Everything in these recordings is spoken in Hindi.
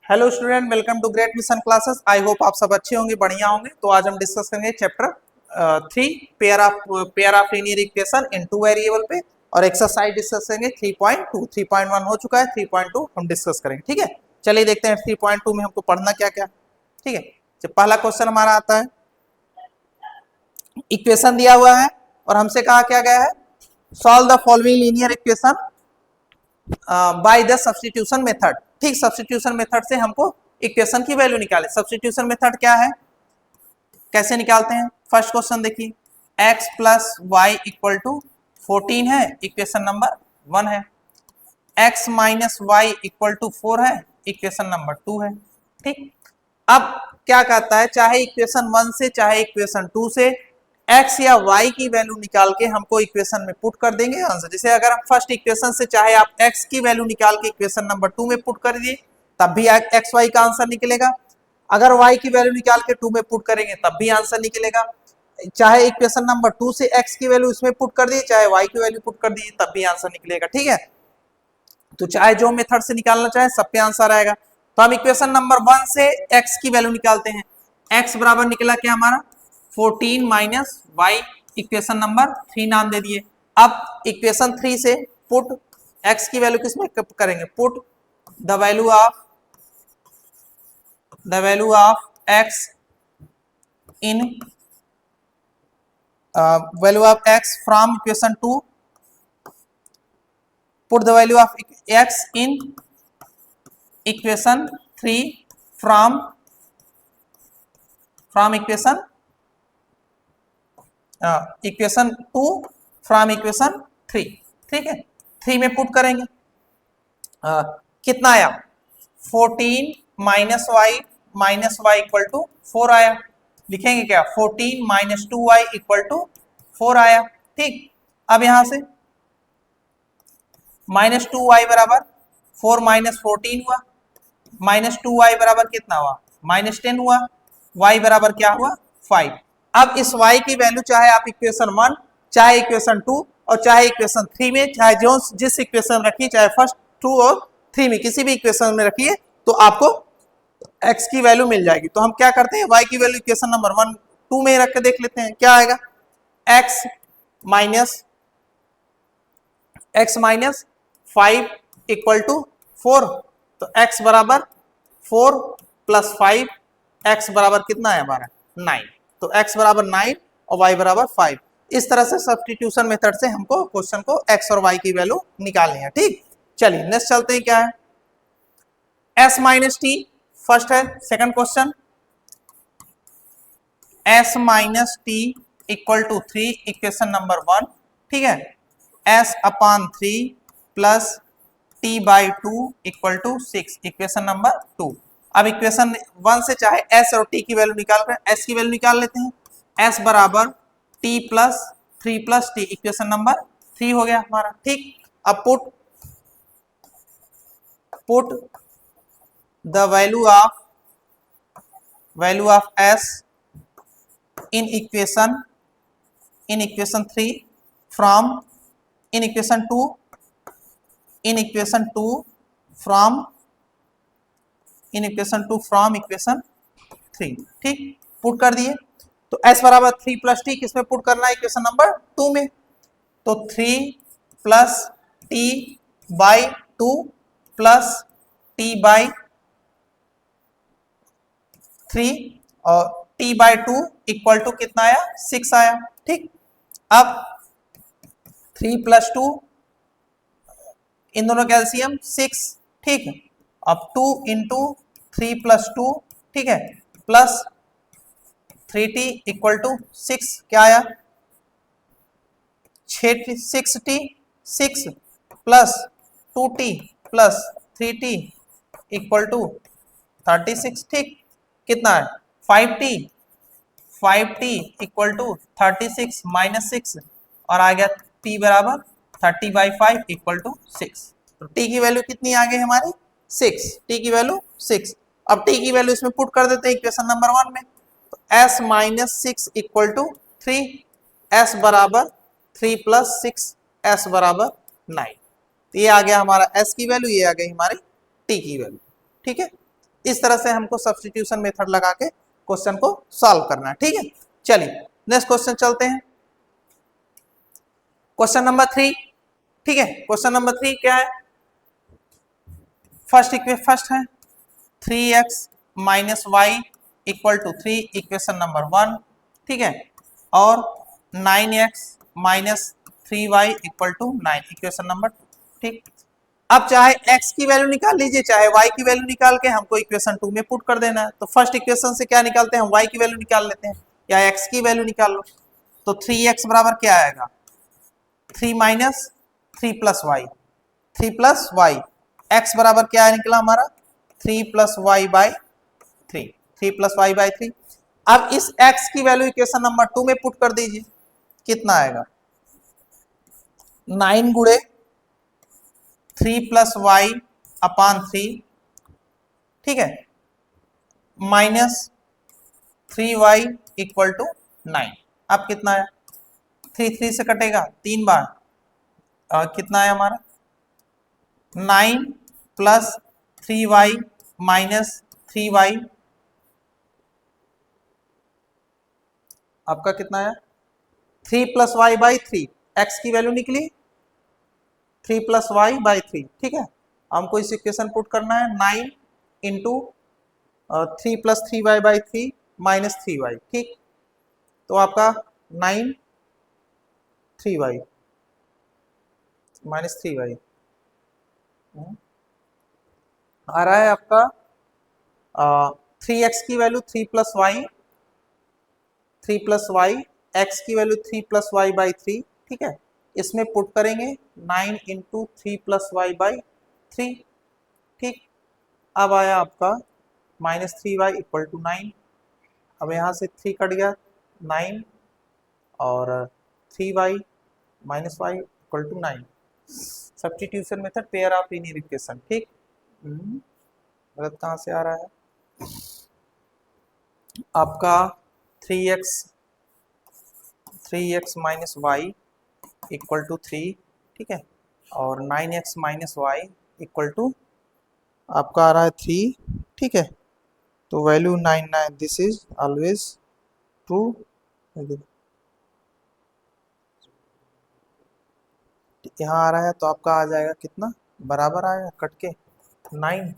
Hello student, welcome to great mission classes. I hope आप सब अच्छे होंगे, बढ़िया होंगे। तो आज हम डिस्कस करेंगे chapter 3 pair of linear equation in two variable पे, और एक्सरसाइज डिस्कस करेंगे 3.2। 3.1 हो चुका है, 3.2 हम डिस्कस करेंगे। ठीक है, चलिए देखते हैं 3.2 में हमको पढ़ना क्या क्या। ठीक है, जब पहला क्वेश्चन हमारा आता है, इक्वेशन दिया हुआ है और हमसे कहा क्या गया है, solve the following linear equation by the substitution method. ठीक, सब्स्टिट्यूशन मेथड से हमको इक्वेशन की वैल्यू निकाले। सब्स्टिट्यूशन मेथड क्या है, कैसे निकालते हैं? फर्स्ट क्वेश्चन देखिए, x plus y equal to 14 है, इक्वेशन नंबर 1 है। x minus y equal to 4 है, इक्वेशन नंबर 2 है। ठीक, अब क्या कहता है, चाहे इक्वेशन 1 से चाहे इक्वेशन 2 से x या y की वैल्यू निकाल के हमको इक्वेशन में पुट कर देंगे आंसर। जैसे अगर हम फर्स्ट इक्वेशन से चाहे आप x की वैल्यू निकाल के इक्वेशन नंबर 2 में पुट कर दिए तब भी x y का आंसर निकलेगा। अगर y की वैल्यू निकाल के 2 में पुट करेंगे तब भी आंसर निकलेगा। चाहे इक्वेशन नंबर 2 से x की वैल्यू इसमें पुट कर दिए, चाहे y की वैल्यू पुट कर दिए, तब भी आंसर निकलेगा। ठीक है, तो चाहे जो मेथड से निकालना चाहे सब पे आंसर आएगा। तो हम इक्वेशन नंबर 1 से x की वैल्यू निकालते हैं। x बराबर निकला क्या हमारा 14 माइनस वाई, इक्वेशन नंबर 3 नाम दे दिए। अब इक्वेशन 3 से पुट x की वैल्यू किसमें करेंगे, put the value of x in value of x from equation 2, put the value of x in equation 3 from equation 2 from equation 3। ठीक है, 3 में पुट करेंगे, कितना आया 14 माइनस वाई इक्वल टू 4 आया। लिखेंगे क्या, 14 माइनस 2y इक्वल टू 4 आया। ठीक, अब यहां से माइनस 2y बराबर 4 माइनस 14 हुआ, माइनस 2y बराबर कितना हुआ, माइनस 10 हुआ, y बराबर क्या हुआ 5। अब इस y की वैल्यू चाहे आप इक्वेशन 1 चाहे इक्वेशन 2 और चाहे इक्वेशन 3 में, चाहे जो जिस इक्वेशन में रखिए, चाहे फर्स्ट 2 और 3 में किसी भी इक्वेशन में रखिए, तो आपको x की वैल्यू मिल जाएगी। तो हम क्या करते हैं, y की वैल्यू इक्वेशन नंबर 1 2 में रख के देख लेते हैं क्या आएगा, x माइनस 5 इक्वल टू 4। तो x बराबर 4 प्लस 5, x बराबर कितना है हमारा 9। तो x बराबर 9 और y बराबर 5। इस तरह से सब्स्टिट्यूशन मेथड से हमको क्वेश्चन को x और y की वैल्यू निकालनी है। ठीक, चलिए नेक्स्ट चलते हैं, क्या है s माइनस टी फर्स्ट है। Second question, s minus T equal to 3, equation number 1। ठीक है, s upon 3 plus t by 2 equal to 6, equation number 2। अब इक्वेशन 1 से चाहे s और t की वैल्यू निकाल कर s की वैल्यू निकाल लेते हैं। s बराबर t plus 3 plus t, equation number 3 हो गया हमारा। ठीक, अब put the value of s in equation 3 from equation 2 from equation 3। ठीक, पुट कर दिए। तो s बराबर 3 प्लस टी किसमें पुट करना है, इक्वेशन नंबर 2 में। तो 3 plus T by 2 plus T by 3 और t बाई 2 इक्वल टू कितना आया 6 आया। ठीक, अब 3 प्लस 2, इन दोनों का एलसीएम 6। ठीक है, अब 2 इंटू 3 प्लस 2, ठीक है, प्लस 3t इक्वल टू 6, क्या आया 6t 6 plus 2t plus 3t equal to 36। ठीक, कितना है 5t इक्वल टू 36 माइनस 6, और आ गया t बराबर 30/5 इक्वल टू 6। तो t की वैल्यू कितनी आ गई हमारी 6, t की वैल्यू 6। अब t की वैल्यू इसमें पुट कर देते हैं इक्वेशन नंबर 1 में। तो s minus 6 equal to 3, s बराबर 3 प्लस 6, s बराबर 9। तो ये आ गया हमारा s की वैल्यू, ये आ गई हमारी t की वैल्यू। ठीक है, इस तरह से हमको सब्स्टिट्यूशन मेथड लगा के क्वेश्चन को सॉल्व करना है। ठीक है, चलिए नेक्स्ट क्वेश्चन चलते हैं। Question number 3। ठीक है, क्वेश्चन नंबर 3 क्या है? फर्स्ट है 3x minus y equal to 3, equation number 1। ठीक है, और 9x minus 3y equal to 9, equation number 2। ठीक, अब चाहे x की वैल्यू निकाल लीजिए, चाहे y की वैल्यू निकाल के हमको इक्वेशन 2 में पुट कर देना है। तो फर्स्ट इक्वेशन से क्या निकालते हैं? y की वैल्यू निकाल लेते हैं, या x की वैल्यू निकाल लो। तो 3x बराबर क्या आएगा? 3 minus 3 plus y, 3 plus y. x बराबर क्या निकला हमारा? 3 plus y by 3, 3 plus y by 3। अब इस x की वैल्यू इक्वेशन नंबर 2 में पुट कर दीजिए, कितना आएगा? 9 गुणे 3 प्लस वाई अपान 3, ठीक है, माइनस 3y इक्वल टू 9। अब कितना है? 3 3 से कटेगा 3 बार, कितना है हमारा? 9 प्लस 3y माइनस 3y, आपका कितना है? 3 प्लस वाई बाई 3, एक्स की वैल्यू निकली 3 प्लस वाई बाई 3। ठीक है, हमको इस इक्वेशन पुट करना है 9 into 3 plus 3y by 3 minus 3y। ठीक, तो आपका 9 3y माइनस 3y आ रहा है आपका 3x की value 3 plus y, 3 plus y, X की वैल्यू 3 प्लस वाई बाई 3। ठीक है, इसमें पुट करेंगे 9 इंटू 3 प्लस वाई बाई 3। ठीक, अब आया आपका माइनस 3y इक्वल टू 9। अब यहाँ से 3 कट गया, 9 और 3y minus y equal to 9। Substitution method, pair of linear equation. ठीक, गलत कहाँ से आ रहा है आपका? 3x minus y equal to 3, ठीक है, और 9x minus y equal to आपका आ रहा है 3। ठीक है, तो value 9 this is always true. यहाँ आ रहा है तो आपका आ जाएगा कितना? बराबर आएगा कट के 9,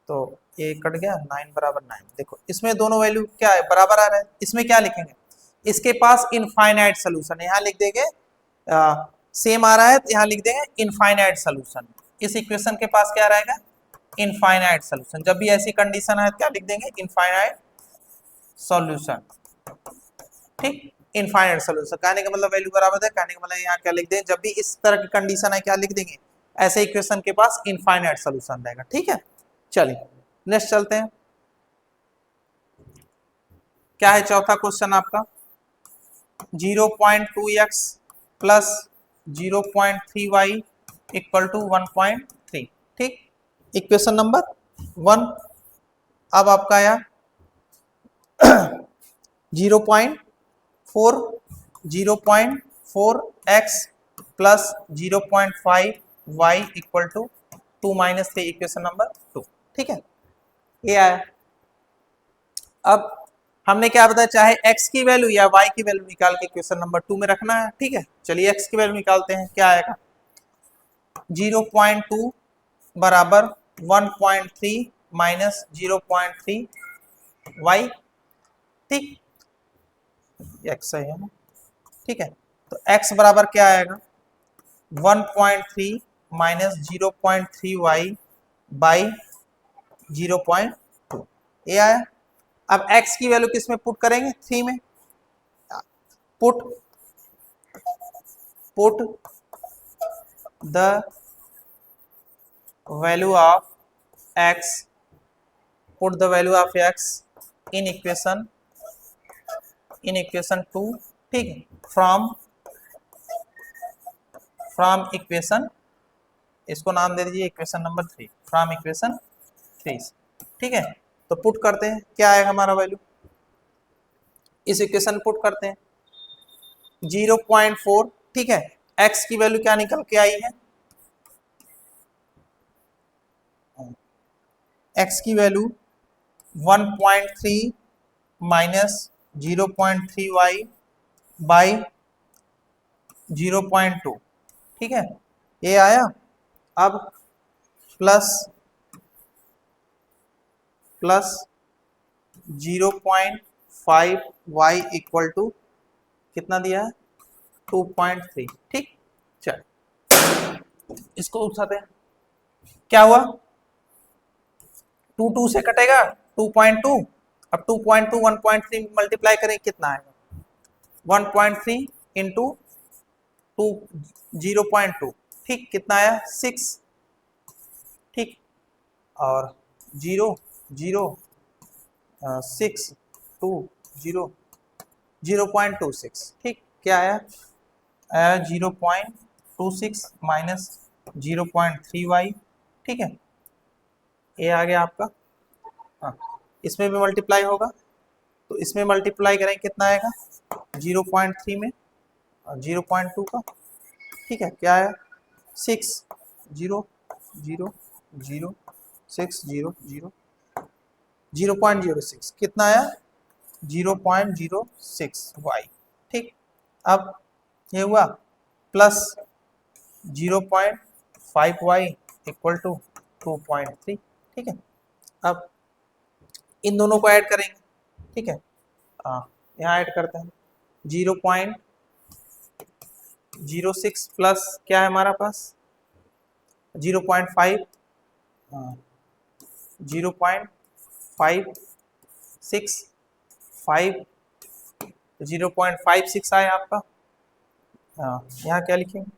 तो ये कट गया, 9 बराबर 9। देखो इसमें दोनों वैल्यू क्या है? बराबर आ रहा है। इसमें क्या लिखेंगे? इसके पास इनफाइनाइट सोल्यूशन है, यहाँ लिख देंगे सेम आ रहा है तो यहाँ लिख देंगे इनफाइनाइट सोल्यूशन। इस इक्वेशन के पास क्या रहेगा? Infinite solution. जब भी ऐसी कंडीशन है क्या लिख देंगे? Infinite solution. ठीक, इनफाइनाइट सॉल्यूशन कहने का मतलब वैल्यू बराबर है, कहने का मतलब यहाँ क्या लिख दें? जब भी इस तरह की कंडीशन है क्या लिख देंगे? ऐसे इक्वेशन के पास इनफाइनाइट सॉल्यूशन रहेगा। ठीक है, चलिए नेक्स्ट चलते हैं। क्या है चौथा क्वेश्चन आपका? 0.2x plus 0.3y equal to 1.3। ठीक, इक्वेशन नंबर 1। अब आपका आया 0.4x plus 0.5y equal to 2 minus 3, equation number 2। ठीक है, ये आया। अब हमने क्या बताया? चाहे x की वैल्यू या y की वैल्यू निकाल के इक्वेशन नंबर 2 में रखना है। ठीक है, चलिए x की वैल्यू निकालते हैं। क्या आएगा? 0.2 बराबर 1.3 माइनस 0.3 y। ठीक, x है ना? ठीक है, तो x बराबर क्या आएगा? 1.3 माइनस 0.3 y बाई 0.2, ये आया। अब x की वैल्यू किस में पुट करेंगे? 3 में। Put the value of x, put the value of x in equation 2। ठीक है, फ्रॉम इक्वेशन, इसको नाम दे दीजिए इक्वेशन नंबर 3, फ्रॉम इक्वेशन 3। ठीक है, तो पुट करते हैं, क्या आएगा हमारा वैल्यू? इस इक्वेशन पुट करते हैं 0.4। ठीक है, x की वैल्यू क्या निकल के आई है? x की वैल्यू 1.3 माइनस 0.3y बाई 0.2, ठीक है, ये आया। अब प्लस 0.5y इक्वल टू कितना दिया है, 2.3, ठीक। चल इसको उठाते हैं, क्या हुआ, 2 से कटेगा 2.2, अब 2.2 1.3 मल्टीप्लाई करें कितना आएगा, 1.3 इंटू 2 0.2, ठीक, कितना आया 6, ठीक, और 0 0 6 2 0 0.26, ठीक, क्या आया, 0.26 माइनस 0.3y, ठीक है, ये आ गया आपका। हाँ, इसमें भी मल्टीप्लाई होगा, तो इसमें मल्टीप्लाई करें कितना आएगा, 0.3 में 0.2 का, ठीक है, क्या आया 6 0 0 0 6 0 0 0.06, कितना आया 0.06y, ठीक। अब ये हुआ प्लस 0.5y इक्वल टू 2.3, ठीक है। अब इन दोनों को ऐड करेंगे, ठीक है, यहाँ ऐड करते हैं 0.06 प्लस क्या है हमारा पास 0.5 0.56 5 0.56 आया आपका, यहाँ क्या लिखेंगे,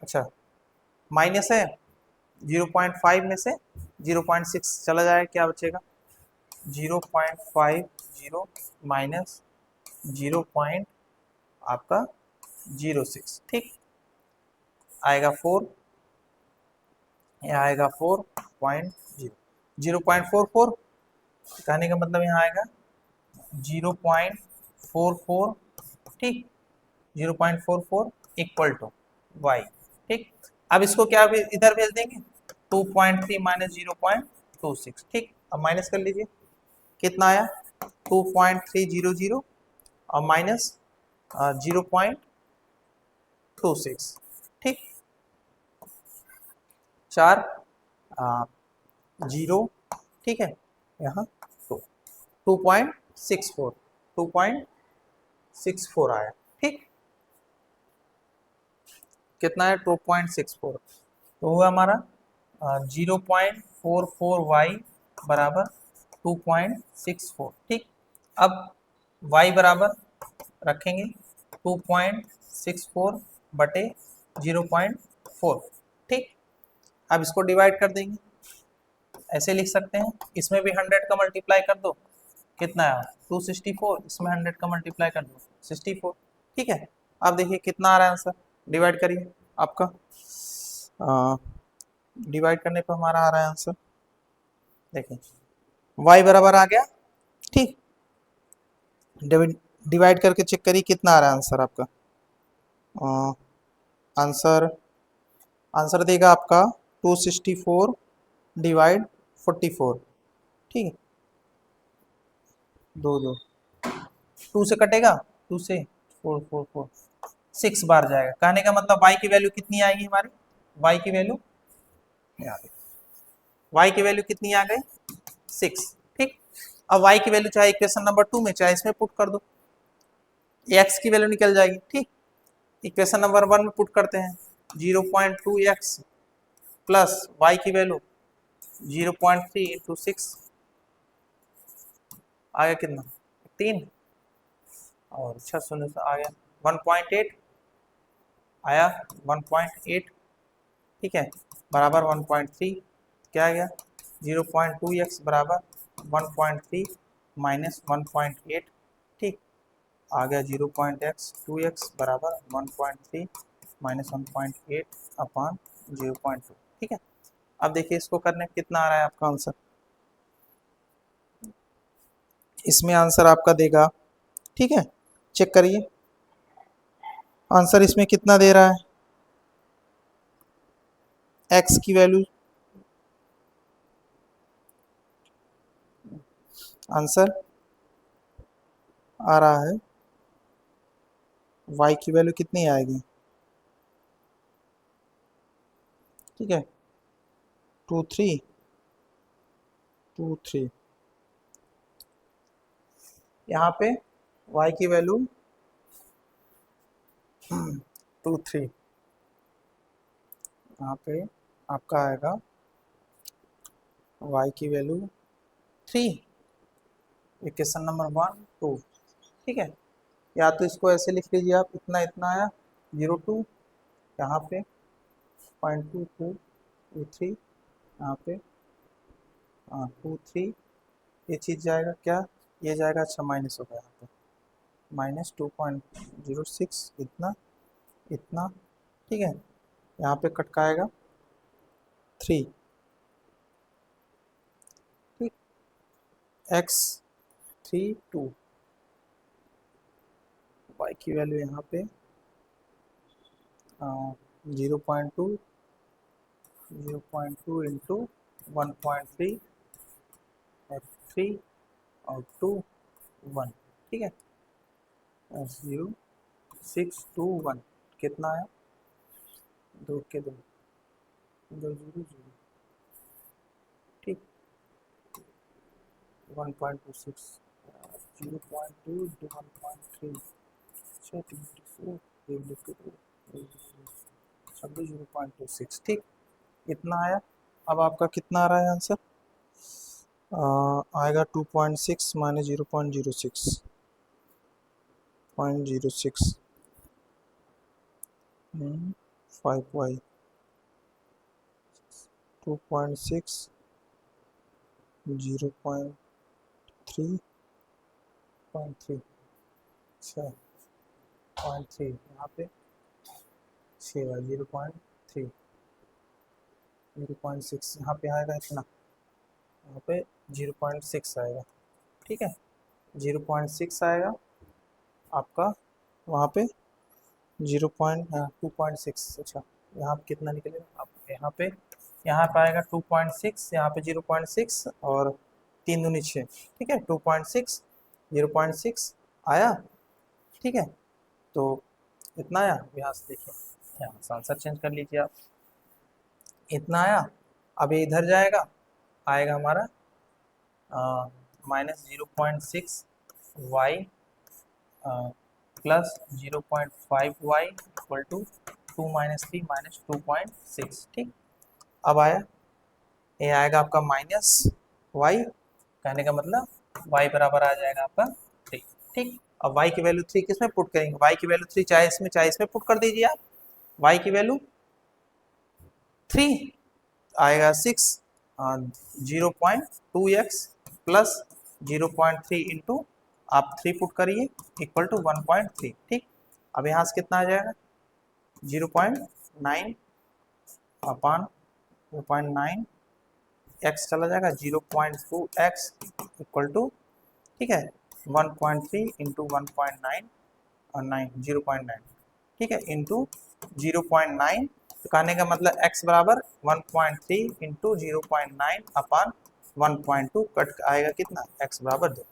अच्छा माइनस है 0.5 में से 0.6 चला जाएगा, क्या बचेगा 0.50 माइनस 0. आपका 06, ठीक, आएगा 4, यहाँ आएगा 4.0 0.44, कहने का मतलब यहाँ आएगा 0.44, ठीक, 0.44 इक्वल टू y, ठीक। अब इसको क्या इधर भेज देंगे 2.3 माइनस 0.26, ठीक, अब माइनस कर लीजिए कितना आया 2.300 और माइनस 0.26, ठीक, 4 0, ठीक है, यहाँ 2.64 आया, ठीक, कितना है 2.64, तो हुआ हमारा 0.44y बराबर 2.64, ठीक। अब y बराबर रखेंगे 2.64 बटे 0.4, ठीक। अब इसको डिवाइड कर देंगे, ऐसे लिख सकते हैं, इसमें भी 100 का मल्टीप्लाई कर दो, कितना है 264, इसमें 100 का मल्टीप्लाई कर दो 64, ठीक है। अब देखिए कितना आ रहा है आंसर, डिवाइड करिए आपका, डिवाइड करने पर हमारा आ रहा है आंसर, देखिए y बराबर आ गया, ठीक, डिवाइड करके चेक करिए कितना आ रहा है आंसर आपका, आंसर देगा आपका 264 डिवाइड 44, ठीक है, 2 से कटेगा, 2 से 4 6 बार जाएगा, कहने का मतलब y की वैल्यू कितनी आएगी हमारी, y की वैल्यू कितनी आ गई 6, ठीक। अब y की वैल्यू चाहे इक्वेशन नंबर 2 में चाहे इसमें पुट कर दो, x की वैल्यू निकल जाएगी, ठीक। इक्वेशन नंबर 1 में पुट करते हैं 0.2x प्लस y की वैल्यू 0.3 इंटू 6 आ गया कितना 3, और 6 शून्य से आ गया 1.8 आया 1.8, ठीक है, बराबर 1.3, क्या आ गया 0.2x बराबर 1.3 माइनस 1.8, ठीक, आ गया 0.2x बराबर 1.3 माइनस 1.8 अपॉन 0.2, ठीक है। अब देखिए इसको करने कितना आ रहा है आपका आंसर, इसमें आंसर आपका देगा, ठीक है, चेक करिए आंसर इसमें कितना दे रहा है, x की वैल्यू आंसर आ रहा है y की वैल्यू कितनी आएगी, ठीक है, 2 3 2 3। यहाँ पे y की वैल्यू 2 3, यहाँ पे आपका आएगा y की वैल्यू 3, इक्वेशन नंबर 1 2, ठीक है। या तो इसको ऐसे लिख लीजिए आप, इतना इतना आया 0 2, यहाँ पे 0.22 2 3, यहाँ पे 2 3, ये चीज़ जाएगा क्या, ये जाएगा, अच्छा माइनस हो गया यहाँ पे, -2.06, इतना इतना, ठीक है। यहाँ पे कटकाएगा 3, ठीक, x 3 2, y की वैल्यू यहाँ पे 0.2 इंटू 1.3 f3 और 2 1, ठीक है, 0 6 2 1, कितना आया, 2 के 2 0 0, ठीक, 1.26 0.2 इंटू 1.3 0.26, ठीक, इतना आया। अब आपका कितना आ रहा है आंसर, आएगा 2.6 माइनस 0.06 5y 2.6 0.3 अच्छा 0.3, यहाँ पे 6 0.3 0.6, यहाँ पे आएगा इतना, यहाँ पे 0.6 आएगा, ठीक है, 0.6 आएगा आपका, वहाँ पे 2.6, अच्छा यहाँ पे कितना निकलेगा आप, यहाँ पे आएगा 2.6, यहाँ पे 0.6 और 3 दूनी 6, ठीक है, 2.6 0.6 आया, ठीक है, तो इतना आया। यहाँ से देखिए, यहाँ से आंसर चेंज कर लीजिए आप, इतना आया। अब ये इधर जाएगा, आएगा हमारा -0.6y plus 0.5y equal to 2 - 3 -2.6, ठीक। अब आया, ये आएगा आपका -y, कहने का मतलब y बराबर आ जाएगा आपका 3, ठीक। अब y की वैल्यू 3 किस में पुट करेंगे, y की वैल्यू 3 चाहे इसमें पुट कर दीजिए आप, y की वैल्यू 3 आएगा 6 0.2x प्लस 0.3 इंटू आप 3 पुट करिए इक्वल टू 1.3, ठीक। अब यहाँ से कितना आ जाएगा 0.9 अपान 0.9 x चला जाएगा 0.2x इक्वल टू, ठीक है, 1.3 इंटू 1.9 और 9 0.9, ठीक है, इंटू 0.9, तो कहने का मतलब x बराबर 1.3 इंटू 0.9 अपान 1.2 कट आएगा कितना, x बराबर 2,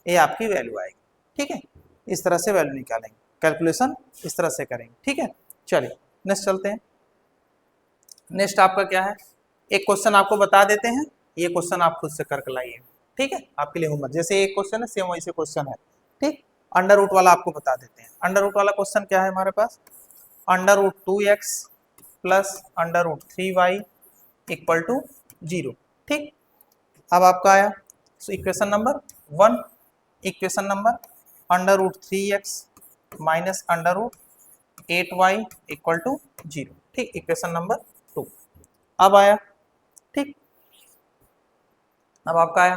ये आपकी वैल्यू आएगी, ठीक है। इस तरह से वैल्यू निकालेंगे, कैलकुलेशन इस तरह से करेंगे, ठीक है। चलिए नेक्स्ट चलते हैं। नेक्स्ट आपका क्या है, एक क्वेश्चन आपको बता देते हैं, ये क्वेश्चन आप खुद से करके लाइए, ठीक है, आपके लिए होमवर्क, जैसे एक क्वेश्चन है सेम वैसे क्वेश्चन है, ठीक। अंडर रूट वाला आपको बता देते हैं। अंडर रूट वाला क्वेश्चन क्या है हमारे पास, √2x plus √3y equal to 0, ठीक। अब आपका आया equation number 1, equation number √3x minus √8y equal to 0, ठीक, इक्वेशन नंबर 2। अब आया, ठीक, अब आपका आया,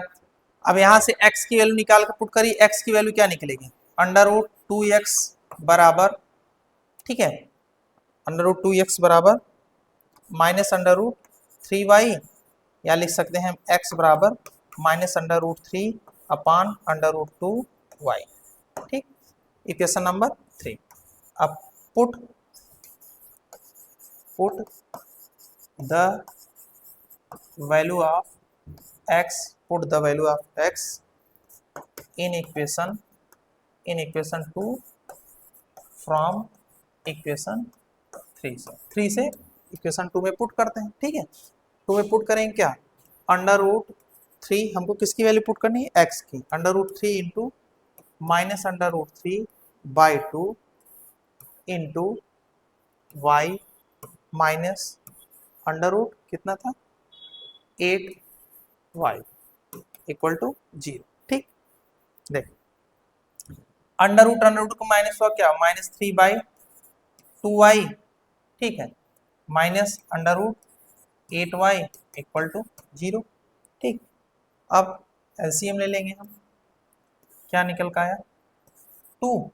अब यहाँ से x की वैल्यू निकाल कर पुट करिए, x की वैल्यू क्या निकलेगी, √2x बराबर, ठीक है, √2x बराबर माइनस √3y, या लिख सकते हैं x बराबर -√3 अपान √2y, ठीक, इक्वेशन नंबर 3। अब put the value of x, put the value of x in equation 2 from equation 3 से इक्वेशन 2 में पुट करते हैं। ठीक है, 2 में पुट करेंगे क्या, √3 हमको किसकी वैल्यू पुट करनी है, x की, √3 into -√3/2 into y minus under root कितना था 8y इक्वल टू 0। ठीक, देख अंडर रूट को माइनस हुआ क्या, -3/2y। ठीक है, माइनस √8y इक्वल टू 0। ठीक, अब एलसीएम ले लेंगे हम, क्या निकल का आया 2,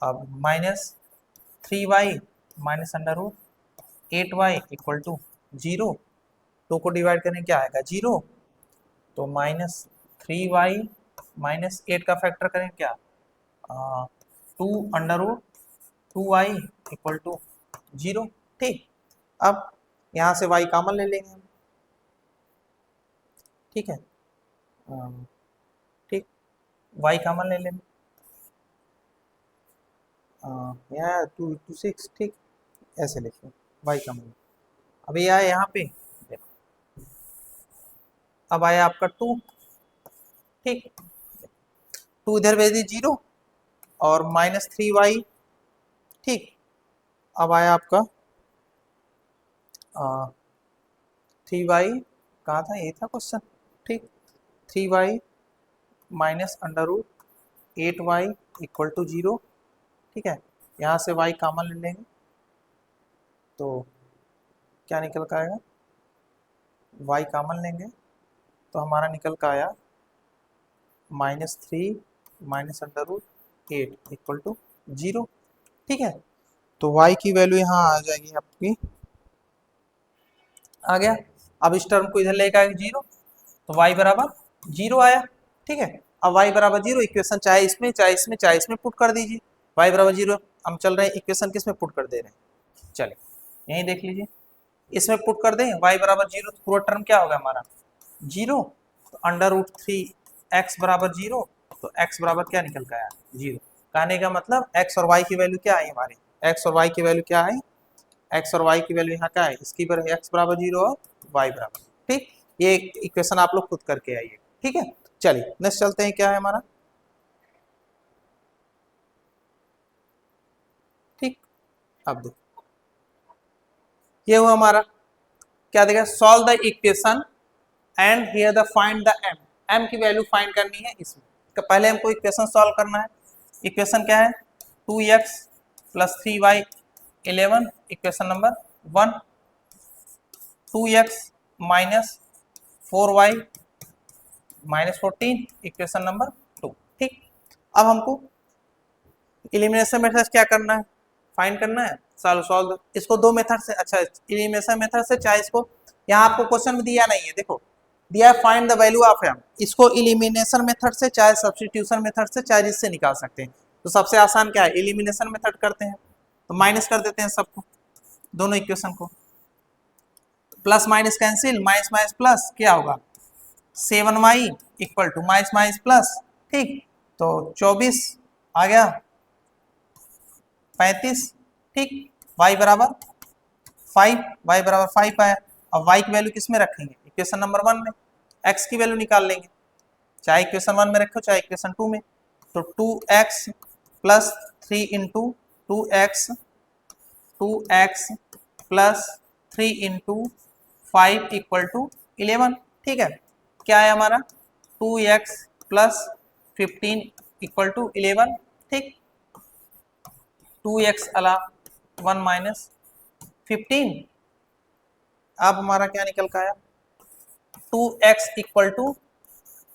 अब -3y minus √8y equal to 0, 2 को डिवाइड करें क्या आएगा 0, तो -3y -8 का फैक्टर करें क्या 2√2y इक्वल टू 0। ठीक, अब यहाँ से y कॉमन ले लेंगे हम। ठीक है, ठीक, y कॉमन ले लेंगे, यहाँ 2 6। ठीक, ऐसे लिखिए y कॉमन। अब ये आया यहाँ पे, देखो अब आया आपका 2। ठीक, 2 इधर भेज दी 0 और -3y। ठीक, अब आया आपका 3y, कहाँ था, ये था क्वेश्चन। ठीक, 3y minus √8y equal to 0। ठीक है, यहाँ से y कॉमन ले लेंगे तो क्या निकल का आएगा, y कॉमन लेंगे तो हमारा निकल का आया -3 माइनस √8 इक्वल टू 0। ठीक है, तो y की वैल्यू यहाँ आ जाएगी आपकी, आ गया। अब इस टर्म को इधर लेकर आएगा 0, तो y बराबर 0 आया। ठीक है, अब y बराबर 0 इक्वेशन चाहे इसमें चाहे इसमें चाहे इसमें पुट कर दीजिए, y बराबर 0 हम चल रहे हैं, इक्वेशन किस में पुट कर दे रहे हैं, चलिए यहीं देख लीजिए, इसमें पुट कर दें y बराबर 0, तो पूरा टर्म क्या होगा हमारा 0, तो √3x बराबर 0, तो x बराबर क्या निकल का आया 0। कहने का मतलब x और y की वैल्यू क्या आई हमारी, x और y की वैल्यू क्या आई, x और y की वैल्यू यहाँ क्या है, इसकी x बराबर 0 और y बराबर। ठीक, ये इक्वेशन आप लोग खुद करके आइए। ठीक है, चलिए नेक्स्ट चलते हैं, क्या है हमारा। ठीक, अब देखो ये हुआ हमारा, क्या देगा, solve the equation and here the find the m की वैल्यू फाइंड करनी है इसमें। तो पहले हमको इक्वेशन सॉल्व करना है। इक्वेशन क्या है, 2x + 3y 11 equation number 1, 2x - 4y - 14 equation number 2। ठीक, अब हमको एलिमिनेशन मेथड क्या करना है, फाइंड करना है, सॉल्व इसको दो मेथड से, अच्छा एलिमिनेशन मेथड से, चाहे इसको, यहाँ आपको क्वेश्चन में दिया नहीं है, देखो दिया है find the value of m, इसको एलिमिनेशन मेथड से चाहे सब्स्टिट्यूशन मेथड से चाहे जिससे निकाल सकते हैं। तो सबसे आसान क्या है, एलिमिनेशन मेथड करते हैं, तो माइनस कर देते हैं सबको, दोनों इक्वेशन को, plus minus cancel, minus minus plus क्या होगा 7y equal to minus minus plus. ठीक, तो 24 आ गया 35। ठीक, y बराबर 5 आया। अब y की वैल्यू किस में रखेंगे, इक्वेशन नंबर 1 में, x की वैल्यू निकाल लेंगे, चाहे इक्वेशन 1 में रखो चाहे इक्वेशन 2 में। तो 2x + 3 into 2x + 3 into 5 equal to 11। ठीक है, क्या है हमारा 2x + 15 इक्वल टू 11। ठीक, 2x अला 1 माइनस 15, अब हमारा क्या निकल का आया 2x इक्वल टू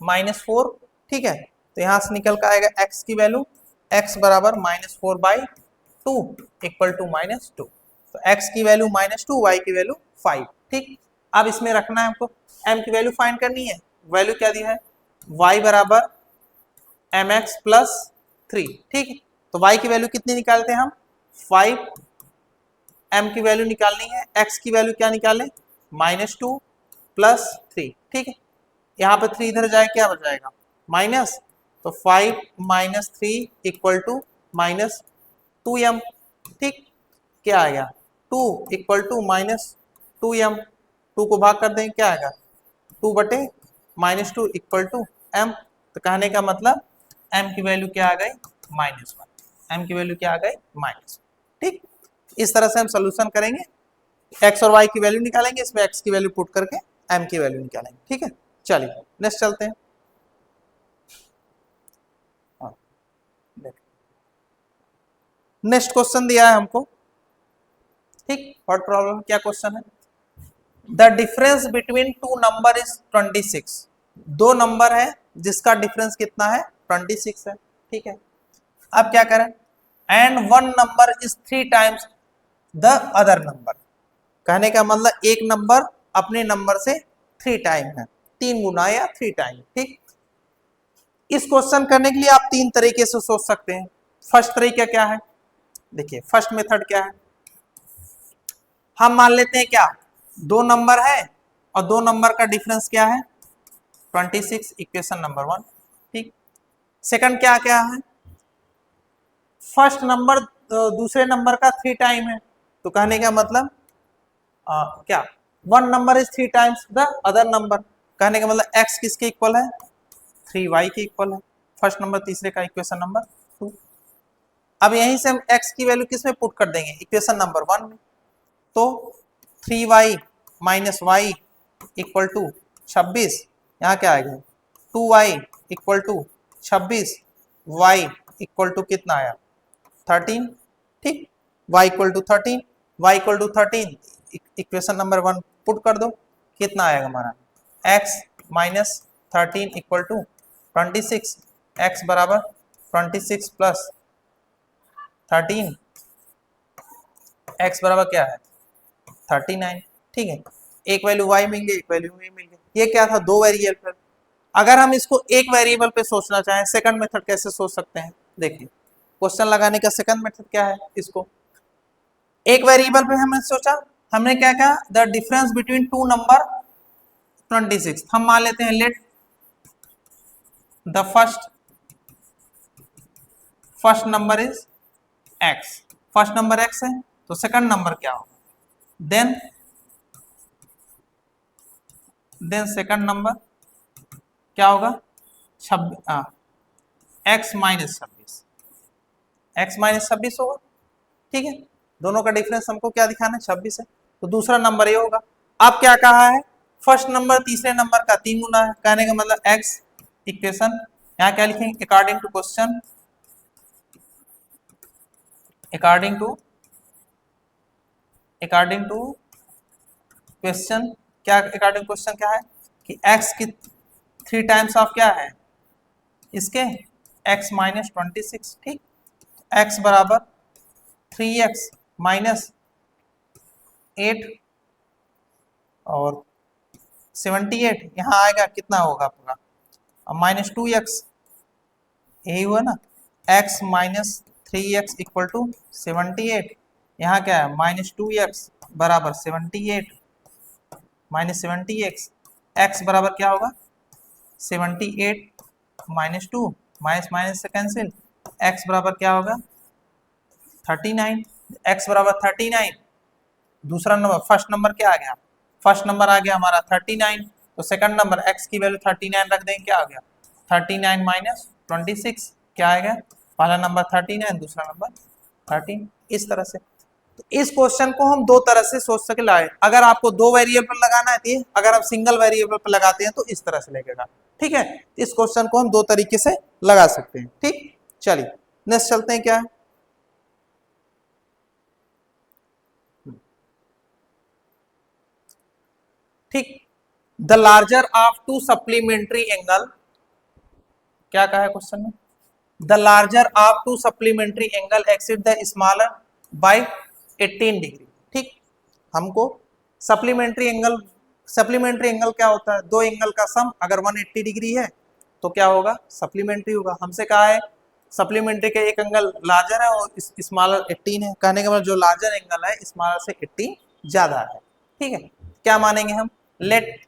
-4। ठीक है, तो यहाँ से निकल का आएगा x की वैल्यू, x बराबर -4/2 इक्वल टू -2, तो x की वैल्यू -2, y की वैल्यू 5। ठीक, अब इसमें रखना है हमको, m की वैल्यू फाइंड करनी है, वैल्यू क्या दी है y बराबर mx + 3। ठीक है, तो y की वैल्यू कितनी निकालते हैं हम 5, m की वैल्यू निकालनी है, x की वैल्यू क्या निकालें -2 + 3। ठीक है, यहाँ पे 3 इधर जाए क्या बच जाएगा माइनस, तो 5 minus 3 equal to minus 2m। ठीक, क्या आएगा 2 इक्वल टू माइनस 2m। 2 को भाग कर देंगे, क्या आएगा 2 बटे माइनस 2 इक्वल टू m। तो कहने का मतलब m की वैल्यू क्या आ गई -1। m की वैल्यू क्या आ गई -1। ठीक, इस तरह से हम सोल्यूशन करेंगे, x और y की वैल्यू निकालेंगे, इसमें x की वैल्यू पुट करके m की वैल्यू निकालेंगे। ठीक है, चलिए नेक्स्ट चलते हैं। नेक्स्ट क्वेश्चन दिया है हमको। ठीक, व्हाट प्रॉब्लम, क्या क्वेश्चन है? The difference between two number is 26। दो नंबर है जिसका डिफरेंस कितना है 26 है। ठीक है, अब क्या करें? And one number is 3 times the other number. कहने का मतलब एक नंबर अपने नंबर से 3 टाइम है, 3 गुना या 3 टाइम। ठीक, इस क्वेश्चन करने के लिए आप 3 तरीके से सोच सकते हैं। फर्स्ट तरीका क्या है? देखिए फर्स्ट मेथड क्या है, हम मान लेते हैं क्या, दो नंबर है और दो नंबर का डिफरेंस क्या है 26, इक्वेशन नंबर 1। ठीक, सेकंड क्या क्या है, फर्स्ट नंबर दूसरे नंबर का 3 टाइम है, तो कहने का मतलब क्या, one number is 3 times the other number. कहने का मतलब x किसके इक्वल है 3y के इक्वल है, फर्स्ट नंबर तीसरे का, इक्वेशन नंबर 2। अब यहीं से हम x की वैल्यू किस में पुट कर देंगे, इक्वेशन नंबर 1 में। तो 3y minus y equal to 26, यहाँ क्या आएगा 2y equal to 26, y equal to कितना आया 13। ठीक, y equal to 13, y equal to 13, equation number 1 put कर दो, कितना आएगा हमारा x minus 13 equal to 26, x बराबर 26 प्लस 13, x बराबर क्या है 39। ठीक है, एक वैल्यू y मिल गई, एक वैल्यू y मिल गई। ये क्या था, दो वेरिएबल पर। अगर हम इसको एक वेरिएबल पे सोचना चाहें, सेकंड मेथड कैसे सोच सकते हैं? देखिए क्वेश्चन लगाने का सेकंड मेथड क्या है, इसको एक वेरिएबल पे हमने सोचा, हमने क्या कहा, the difference between two number 26। हम मान लेते हैं let the first number is x, first number x है, तो सेकंड नंबर क्या होगा, देन सेकंड नंबर क्या होगा 26, x माइनस 26 होगा। ठीक है, दोनों का डिफरेंस हमको क्या दिखाना है 26 है, तो दूसरा नंबर ये होगा। अब क्या कहा है, फर्स्ट नंबर तीसरे नंबर का 3 गुना है, कहने का मतलब x इक्वेशन, यहाँ क्या लिखेंगे according to question, according to question, क्या अकॉर्डिंग क्वेश्चन क्या है कि x की 3 टाइम्स ऑफ क्या है इसके x माइनस 26। ठीक, x बराबर 3x माइनस 8 और 78, यहाँ आएगा कितना होगा आपका -2x, यही हुआ ना, x minus 3x equal to 78, यहाँ क्या है -2x बराबर 78 माइनस 70x, x बराबर क्या होगा 78 माइनस 2, माइनस माइनस से कैंसिल, x बराबर क्या होगा 39, x बराबर 39। दूसरा नंबर फर्स्ट नंबर क्या आ गया, फर्स्ट नंबर आ गया हमारा 39, तो सेकंड नंबर x की वैल्यू 39 रख देंगे, क्या आ गया 39 माइनस 26, क्या आएगा, पहला नंबर 39, दूसरा नंबर 13। इस तरह से, तो इस क्वेश्चन को हम दो तरह से सोच सके लाए। अगर आपको दो वेरिएबल लगाना है, अगर आप सिंगल वेरिएबल पर लगाते हैं तो इस तरह से लगेगा। ठीक है, इस क्वेश्चन को हम दो तरीके से लगा सकते हैं। ठीक, चलिए नेक्स्ट चलते हैं, क्या है ठीक, the larger of two supplementary angle, क्या कहा है क्वेश्चन में, the larger of two supplementary angle exceed the smaller by 18 degree. ठीक, हमको सप्लीमेंट्री एंगल क्या होता है, दो एंगल का सम अगर 180 डिग्री है तो क्या होगा सप्लीमेंट्री होगा। हमसे कहा है सप्लीमेंट्री का एक एंगल लार्जर है और स्मॉलर 18 है, कहने का मतलब जो लार्जर एंगल है स्मॉलर से 18 ज्यादा है। ठीक है, क्या मानेंगे हम, let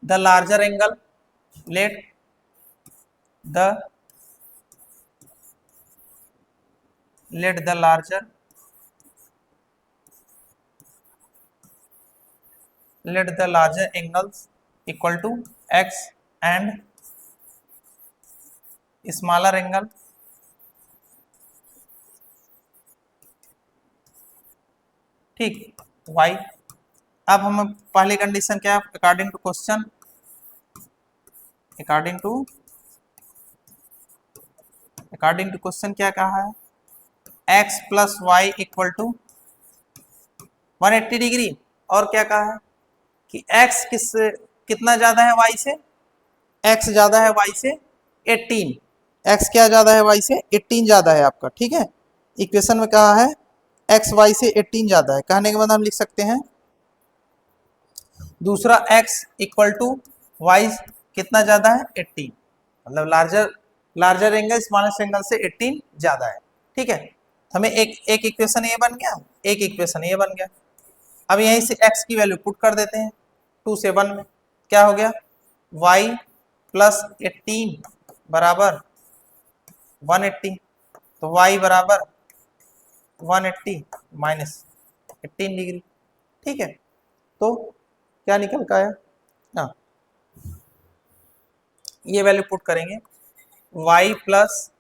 the larger angle let the larger angles equal to x and smaller angle ठीक y। अब हम पहली कंडीशन क्या है, according to question, according to question क्या कहा है, x plus y equal to 180 degree, और क्या कहा है कि x कितना ज्यादा है y से, x ज्यादा है y से 18, x क्या ज्यादा है y से 18 ज्यादा है आपका, ठीक है। इक्वेशन में कहा है x y से 18 ज्यादा है, कहने के बाद हम लिख सकते हैं दूसरा x इक्वल टू y कितना ज्यादा है 18, मतलब लार्जर एंगल स्मॉलेस्ट एंगल से 18 ज्यादा है, ठीक है। हमें एक इक्वेशन ये बन गया, एक इक्वेशन ये बन गया। अब यहीं से x की वैल्यू पुट कर देते हैं 2 से 1 में, क्या हो गया y प्लस 18 बराबर 180, तो y बराबर 180 माइनस 18 डिग्री, ठीक है। तो क्या निकल का आया, हाँ ये वैल्यू पुट करेंगे y plus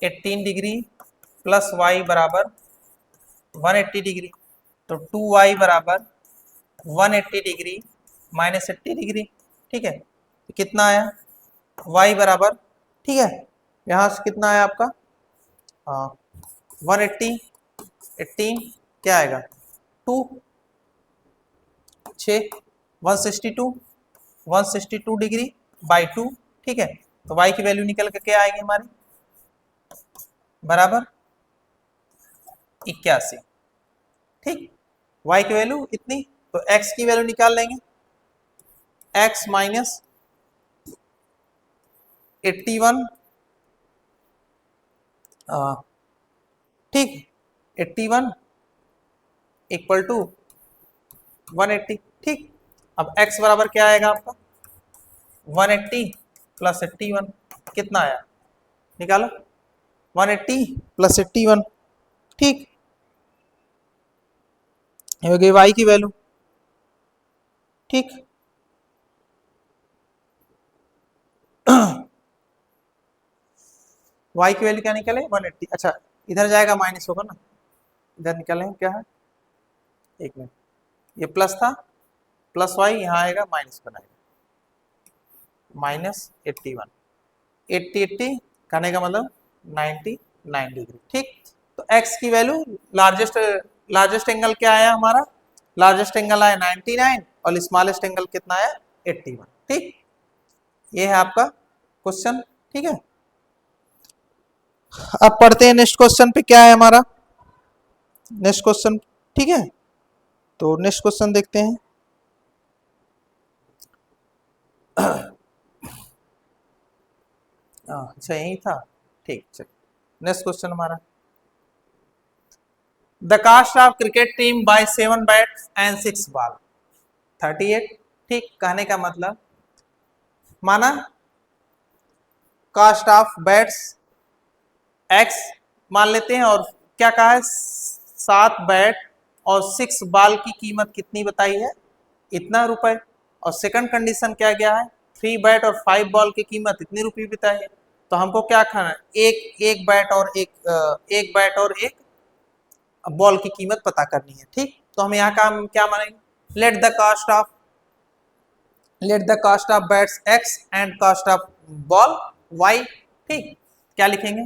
18 degree plus y बराबर 180 डिग्री, तो 2y बराबर 180 डिग्री माइनस 80 डिग्री, ठीक है। तो कितना आया y बराबर, ठीक है, यहाँ से कितना आया आपका 180 18 क्या आएगा 2 6 162 डिग्री बाई 2, ठीक है। तो y की वैल्यू निकल के क्या आएगी हमारी बराबर 81, ठीक। y की वैल्यू इतनी, तो x की वैल्यू निकाल लेंगे, x माइनस 81 ठीक 81 इक्वल टू 180, ठीक। अब x बराबर क्या आएगा आपका 180 प्लस 81, कितना आया निकालो 180 प्लस 81, ठीक, हो गई y की वैल्यू, ठीक। y की वैल्यू क्या निकले 180, अच्छा इधर जाएगा माइनस होगा ना, इधर निकले क्या है, एक मिनट, ये प्लस था, प्लस y यहाँ आएगा माइनस बनाएगा, माइनस 81 80 करने का मतलब 99 डिग्री, ठीक। तो x की वैल्यू लार्जेस्ट एंगल क्या आया हमारा, लार्जेस्ट एंगल आया 99 और स्मॉलेस्ट एंगल कितना आया 81, ठीक। ये है आपका क्वेश्चन, ठीक है। अब पढ़ते हैं नेक्स्ट क्वेश्चन पे क्या है हमारा, नेक्स्ट क्वेश्चन, ठीक है। तो नेक्स्ट क्वेश्चन देखते हैं, अच्छा यही था, ठीक, चलिए नेक्स्ट क्वेश्चन हमारा, the cost of cricket team by 7 bats and 6 ball 38, ठीक। कहने का मतलब माना कास्ट ऑफ बैट्स x मान लेते हैं, और क्या कहा है 7 बैट और 6 बॉल की कीमत कितनी बताई है इतना रुपए, और सेकंड कंडीशन क्या गया है 3 बैट और 5 बॉल की कीमत इतनी रुपये बताई है। तो हमको क्या खाना है, एक बैट और एक बॉल की कीमत पता करनी है, ठीक। तो हम यहाँ का क्या मानेंगे, let the cost of bats x and cost of ball y, ठीक। क्या लिखेंगे,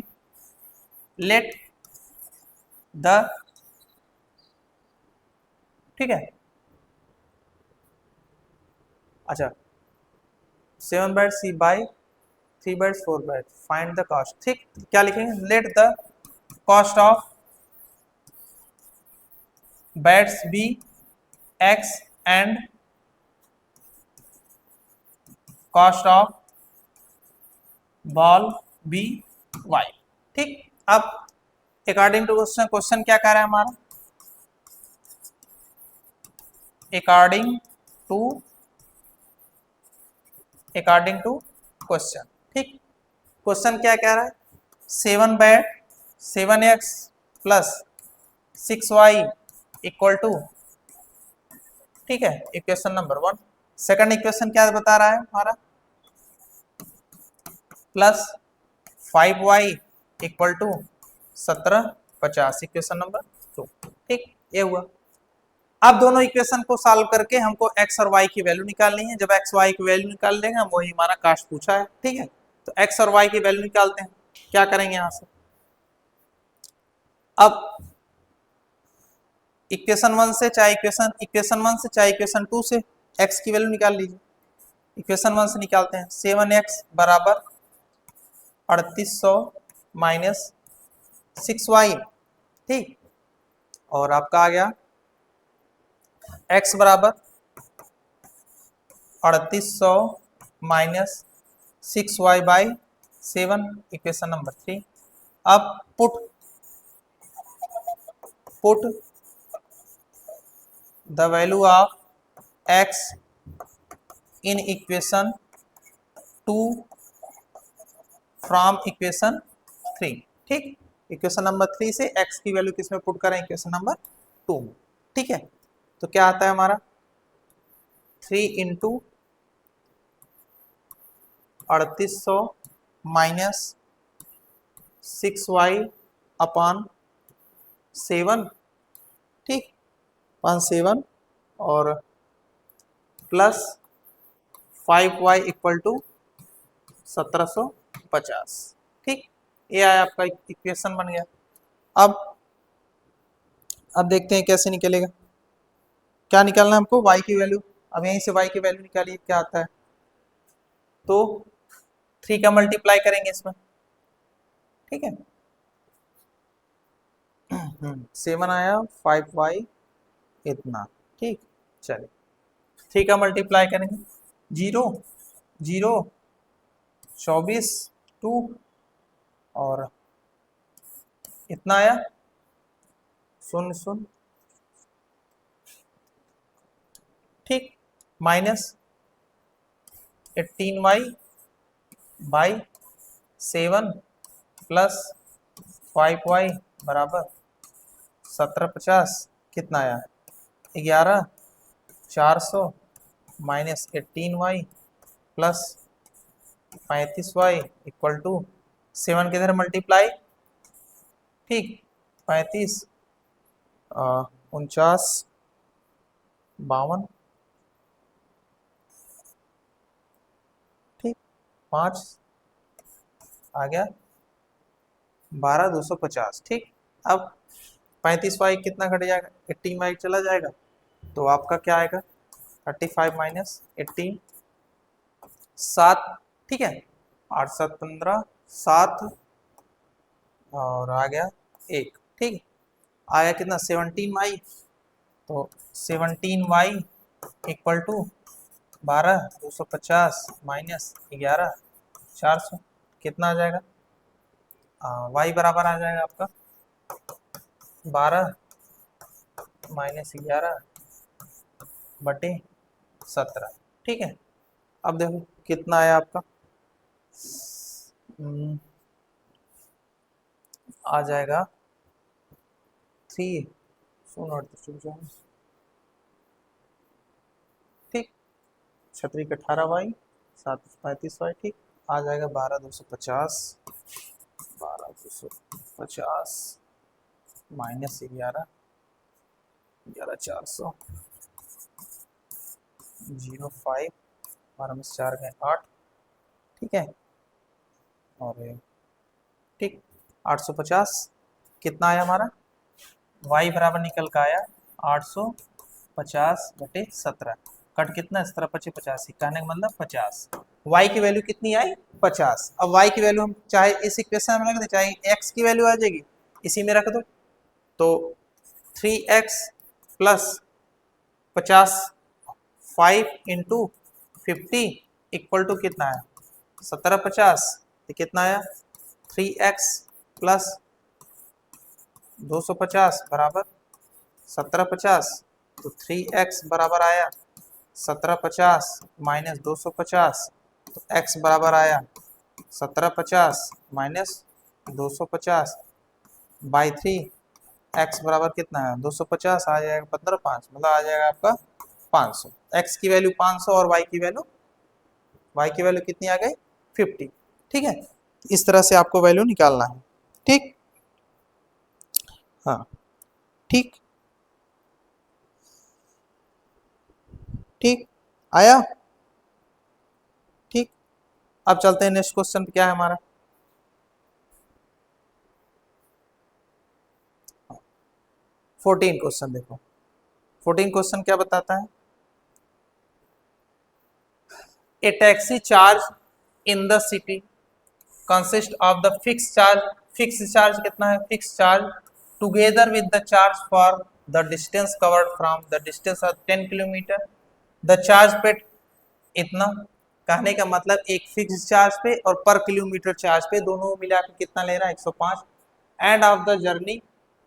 लेट द, ठीक है, अच्छा 7 bat see by 3 bat 4 bat find the cost, ठीक। क्या लिखेंगे, let the cost of bats be x and cost of ball be y, ठीक। अब अकॉर्डिंग टू क्वेश्चन क्या कह रहा है हमारा, अकॉर्डिंग टू क्वेश्चन। ठीक, क्वेश्चन क्या कह रहा है, 7x plus 6y equal to, ठीक है, इक्वेशन नंबर 1। सेकंड इक्वेशन क्या बता रहा है हमारा, plus 5y equal to 1750, equation number 2। ठीक, ये हुआ। अब दोनों इक्वेशन को सॉल्व करके हमको x और y की वैल्यू निकालनी है। जब x y की वैल्यू निकाल लेंगे हम, वही हमारा कास्ट पूछा है। ठीक है, तो x और y की वैल्यू निकालते हैं। क्या करेंगे यहां से, अब इक्वेशन 1 से चाहे इक्वेशन 2 से x की वैल्यू निकाल लीजिए। इक्वेशन 1 से निकालते हैं, 7x बराबर 3800 माइनस 6y। ठीक, और आपका आ गया x बराबर 3800 minus 6y by 7, equation number 3। अब put the value of x in equation 2 from equation 3। ठीक, इक्वेशन नंबर 3 से x की वैल्यू किसमें पुट करें, इक्वेशन नंबर 2 में। ठीक है, तो क्या आता है हमारा, 3 इंटू 3800 माइनस 6y अपॉन 7। ठीक, 7 और प्लस 5y इक्वल टू 1750। ठीक, ये आया आपका इक्वेशन बन गया। अब देखते हैं कैसे निकलेगा। क्या निकालना है हमको, y की वैल्यू। अब यहीं से y की वैल्यू निकालिए, क्या आता है, तो 3 का मल्टीप्लाई करेंगे इसमें। ठीक है, 7 आया, 5y इतना। ठीक, चलिए 3 का मल्टीप्लाई करेंगे, 0 0 24 2 और इतना आया 0 0। ठीक, minus 18y by 7 plus 5y बराबर 1750, कितना आया 11 400 minus 18y plus 35y equal to 7 किधर मल्टीप्लाई। ठीक, 35 49 52। ठीक, 5 आ गया 12 250। ठीक, अब 35y कितना घट जाएगा, 18y चला जाएगा, तो आपका क्या आएगा 35 माइनस 18 7। ठीक है, 8 7 15 7 और आ गया 1। ठीक, आया कितना 17y, तो 17y इक्वल टू 12 250 माइनस 11 400, कितना आ जाएगा, y बराबर आ जाएगा आपका 12 माइनस 11 बटे 17। ठीक है, अब देखो कितना आया आपका, आ जाएगा 3 ठीक, 36 18y 7 35y। ठीक, आ जाएगा 12 250 माइनस 11 400 05 12 में 4 गए 8। ठीक है, और ठीक 850 कितना आया हमारा, y बराबर निकल का आया 850 बटे 17। कट कितना 17 25 85, कहने का मतलब 50। y की वैल्यू कितनी आई 50। अब y की वैल्यू हम चाहे इस इक्वेशन में रख दे, चाहे x की वैल्यू आ जाएगी इसी में रख दो, तो 3x plus 50 5 into 50 equal to कितना है 1750। तो कितना आया 3x प्लस 250 बराबर 1750। तो 3x बराबर आया 1750 माइनस 250, तो x बराबर आया 1750 माइनस 250 बाई 3, x बराबर कितना है 250, आ जाएगा 15/5, मतलब आ जाएगा आपका 500। x की वैल्यू 500 और y की वैल्यू कितनी आ गई 50। ठीक है, इस तरह से आपको वैल्यू निकालना है। ठीक, हाँ ठीक, ठीक आया। ठीक, अब चलते हैं नेक्स्ट क्वेश्चन क्या है हमारा। 14 क्वेश्चन देखो, 14 क्वेश्चन क्या बताता है। A taxi charge in the city consist of the fix charge कितना है fix charge together with the charge for the distance covered from the distance of 10 kilometre the charge पे इतना। कहने का मतलब एक फिक्स चार्ज पे और पर किलोमीटर चार्ज पे दोनों मिला के कितना ले रहा है 105। एंड ऑफ द जर्नी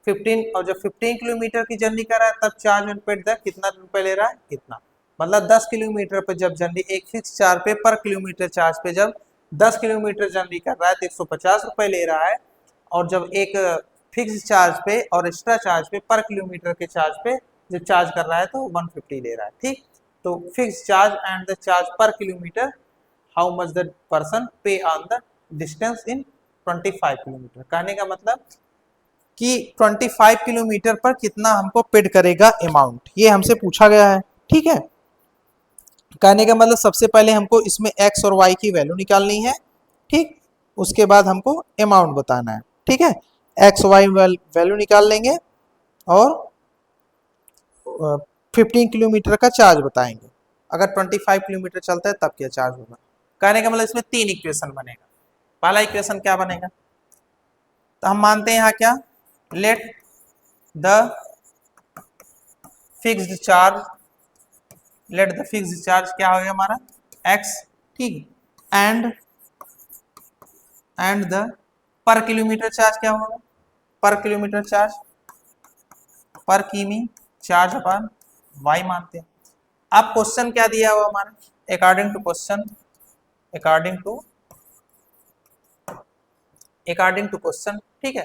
15, और जब 15 किलोमीटर की जर्नी कर रहा है तब चार्ज पेड द कितना रुपए ले रहा है इतना। मतलब 10 किलोमीटर पे जब जर्नी एक फिक्स चार्ज पे पर किलोमीटर चार्ज पे जब 10 किलोमीटर जर्नी कर रहा है तो 150 रुपए ले रहा है। और जब एक फिक्स चार्ज पे और एक्स्ट्रा चार्ज पे पर किलोमीटर के चार्ज पे जब चार्ज कर रहा है तो 150 ले रहा है। ठीक, तो fix charge and the charge per kilometre how much the person pay on the distance in 25 kilometre. कहने का मतलब कि 25 किलोमीटर पर कितना हमको पेड करेगा अमाउंट, ये हमसे पूछा गया है। ठीक है, कहने का मतलब सबसे पहले हमको इसमें x और y की वैल्यू निकालनी है। ठीक, उसके बाद हमको अमाउंट बताना है। ठीक है, x y वैल्यू निकाल लेंगे और 15 किलोमीटर का चार्ज बताएंगे। अगर 25 किलोमीटर चलता है तब क्या चार्ज होगा। कहने का मतलब इसमें 3 इक्वेशन बनेगा। पहला इक्वेशन क्या बनेगा, तो हम मानते हैं यहाँ क्या, लेट द फिक्स्ड चार्ज क्या हो गया हमारा x। ठीक, एंड द पर किलोमीटर चार्ज क्या होगा, पर किलोमीटर चार्ज पर किमी चार्ज अपन y मानते हैं। अब क्वेश्चन क्या दिया हुआ हमारा, अकॉर्डिंग टू क्वेश्चन ठीक है,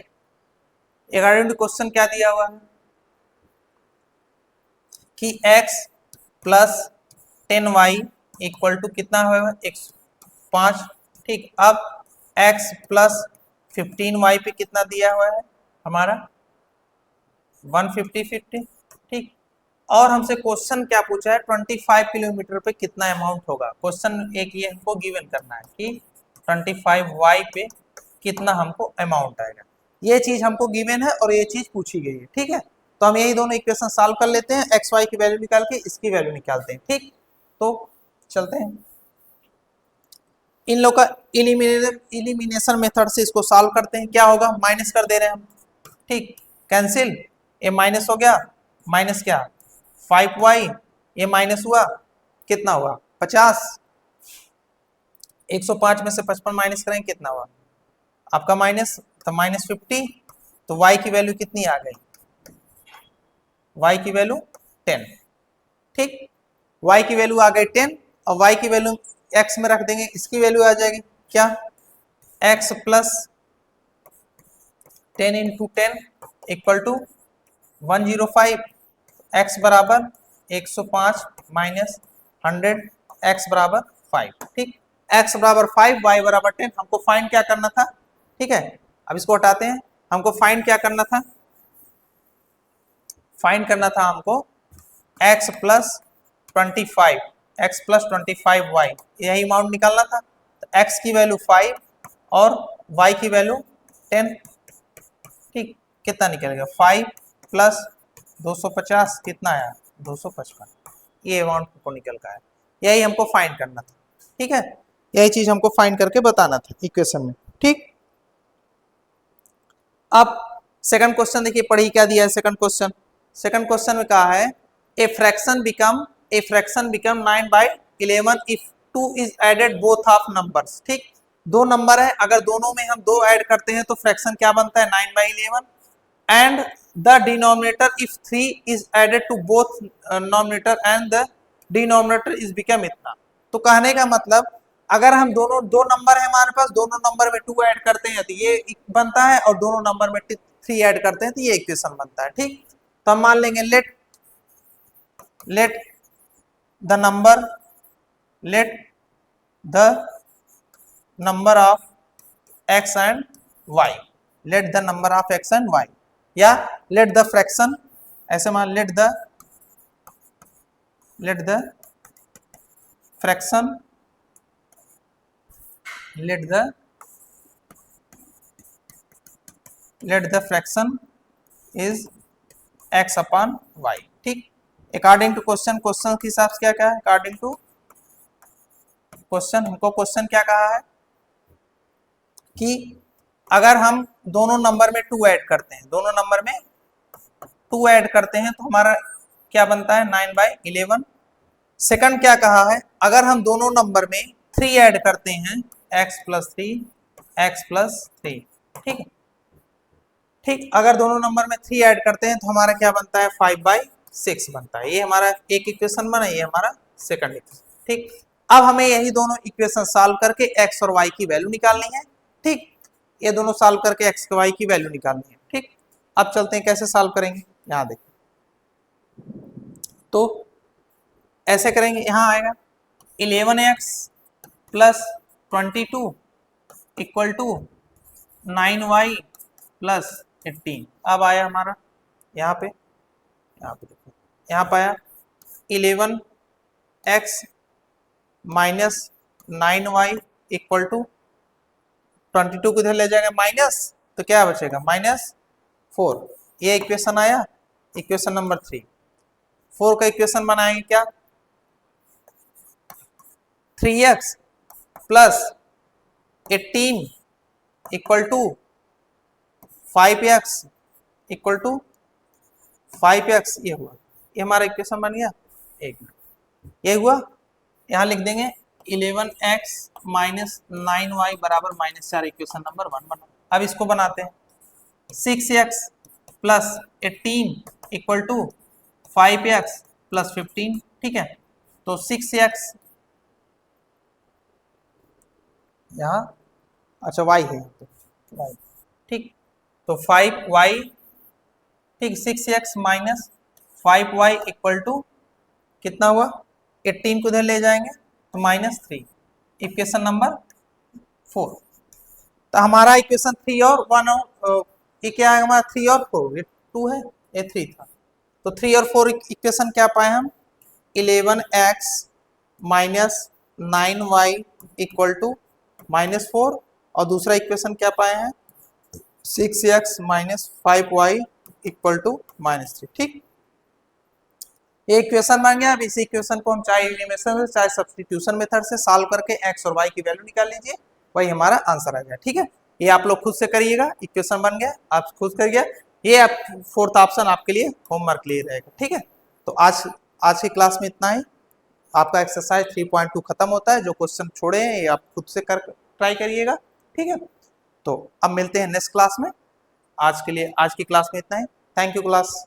अकॉर्डिंग टू क्वेश्चन क्या दिया हुआ है कि x plus 10y equal to कितना होगा 105। ठीक, अब x प्लस 15y पे कितना दिया हुआ है हमारा 150। ठीक, और हमसे क्वेश्चन क्या पूछा है 25 किलोमीटर पे कितना अमाउंट होगा। क्वेश्चन एक ये हमको गिवन करना है कि 25y पे कितना हमको अमाउंट आएगा। ये चीज हमको गिवन है और ये चीज पूछी गई है। ठीक है, तो हम यही दोनों इक्वेशन सॉल्व कर लेते हैं, एक्स वाई की वैल्यू निकाल के इसकी वैल्यू निकालते हैं। ठीक, तो चलते हैं इन लोग का इलिमिनेशन मेथड से इसको सॉल्व करते हैं। क्या होगा, माइनस कर दे रहे हैं हम। ठीक, कैंसिल, ये माइनस हो गया, माइनस क्या 5y, ये माइनस हुआ कितना हुआ 50, 105 में से 55 माइनस करेंगे कितना हुआ आपका माइनस, तो माइनस 50। तो y की वैल्यू कितनी आ गई, y की वैल्यू 10। ठीक, y की वैल्यू आ गई 10 और y की वैल्यू x में रख देंगे, इसकी वैल्यू आ जाएगी क्या x plus 10 into 10 equal to 105। x बराबर 105 माइनस 100, x बराबर 5। ठीक, x बराबर 5, y बराबर 10। हमको फाइंड क्या करना था, ठीक है, अब इसको हटाते हैं। हमको फाइंड क्या करना था, फाइंड करना था हमको x plus 25, x plus 25y, यही अमाउंट निकालना था। तो x की वैल्यू 5 और y की वैल्यू 10। ठीक, कितना निकलेगा 5 प्लस 250 कितना आया 255, ये अमाउंट को निकल का है। यही हमको फाइंड करना था। ठीक है, यही चीज हमको फाइंड करके बताना था इक्वेशन में। ठीक, अब सेकंड क्वेश्चन देखिए, पढ़ी क्या दिया है सेकंड क्वेश्चन। सेकंड क्वेश्चन में कहा है a fraction become 9/11 if 2 is added both of numbers. ठीक, दो नंबर है, अगर दोनों में हम 2 ऐड करते हैं तो फ्रैक्शन क्या बनता है 9/11। And the denominator if 3 is added to both numerator and the denominator is become इतना। तो कहने का मतलब अगर हम दोनों दो नंबर है हमारे पास, दोनों नंबर में 2 ऐड करते हैं तो ये बनता है, और दोनों नंबर में 3 ऐड करते हैं तो ये इक्वेशन बनता है। ठीक, तो हम मान लेंगे let the number of x and y, let the number of x and y, या लेट द फ्रैक्शन, ऐसे मान let the fraction is x upon y। ठीक, अकॉर्डिंग टू क्वेश्चन के हिसाब से क्या है, अकॉर्डिंग टू क्वेश्चन, हमको क्वेश्चन क्या कहा है कि अगर हम दोनों नंबर में 2 ऐड करते हैं, तो हमारा क्या बनता है 9/11। सेकंड क्या कहा है, अगर हम दोनों नंबर में 3 ऐड करते हैं, x + 3 ठीक है। ठीक, अगर दोनों नंबर में 3 ऐड करते हैं तो हमारा क्या बनता है 5/6 बनता है। ये हमारा एक इक्वेशन बना, ये हमारा सेकंड इक्वेशन। ठीक, अब हमें यही दोनों इक्वेशन सॉल्व करके x और y की वैल्यू निकालनी है। ठीक, ये दोनों सॉल्व करके x और y की वैल्यू निकालनी है। ठीक, अब चलते हैं कैसे सॉल्व करेंगे, यहाँ देखिए, तो ऐसे करेंगे, यहाँ आएगा 11x + 22 = 9y + 18। अब आया हमारा यहाँ पे देखो, यहाँ पे आया 11x - 9y = 22 को इधर ले जाएगा माइनस, तो क्या बचेगा -4। ये इक्वेशन आया, इक्वेशन नंबर 3। 4 का इक्वेशन बनाएंगे क्या, 3x + 18 = 5x = 5x, ये हुआ, ये हमारा इक्वेशन बन गया। एक ये हुआ, यहाँ लिख देंगे 11x - 9y = -4, इक्वेशन नंबर 1 बना। अब इसको बनाते हैं, 6x + 18 = 5x + 15। ठीक है, तो 6x यहाँ, अच्छा y है तो y, ठीक, तो 5y, ठीक, 6x - 5y = कितना हुआ, 18 को इधर ले जाएंगे तो -3, इक्वेशन नंबर 4। तो हमारा इक्वेशन 3 और 1 और ये क्या है हमारा 3 और 4, ये 2 है, ये 3 था, तो 3 और 4 इक्वेशन क्या पाए हम, 11x - 9y = -4, और दूसरा इक्वेशन क्या पाए हैं 6x - 5y = -3। ठीक, ये इक्वेशन बन गया। अब इसी इक्वेशन को हम चाहे एलिमिनेशन से चाहे सब्स्टिट्यूशन मेथड से सॉल्व करके x और y की वैल्यू निकाल लीजिए, वही हमारा आंसर आ गया। ठीक है, ये आप लोग खुद से करिएगा, इक्वेशन बन गया, आप खुद करिए, ये आप 4th ऑप्शन आपके लिए होमवर्क लिए रहेगा। ठीक है, तो आज की क्लास में इतना ही, आपका एक्सरसाइज 3.2 खत्म होता है। जो क्वेश्चन छोड़े हैं ये आप खुद से ट्राई करिएगा। ठीक है, तो अब मिलते हैं नेक्स्ट क्लास में। आज के लिए आज की क्लास में इतना ही। Thank you class.